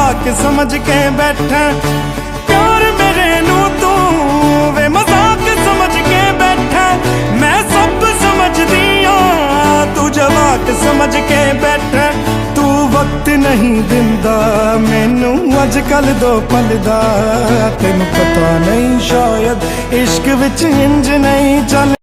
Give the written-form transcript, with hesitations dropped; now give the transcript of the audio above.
मजाक समझ के बैठा प्यार मेरे नू तू वे मजाक समझ के बैठा मैं सब समझदी हां तू जवाक समझ के बैठा तू वक्त नहीं दिंदा मैनू अजकल दो पल दा तेनू पता नहीं शायद इश्क विच इंज नहीं चल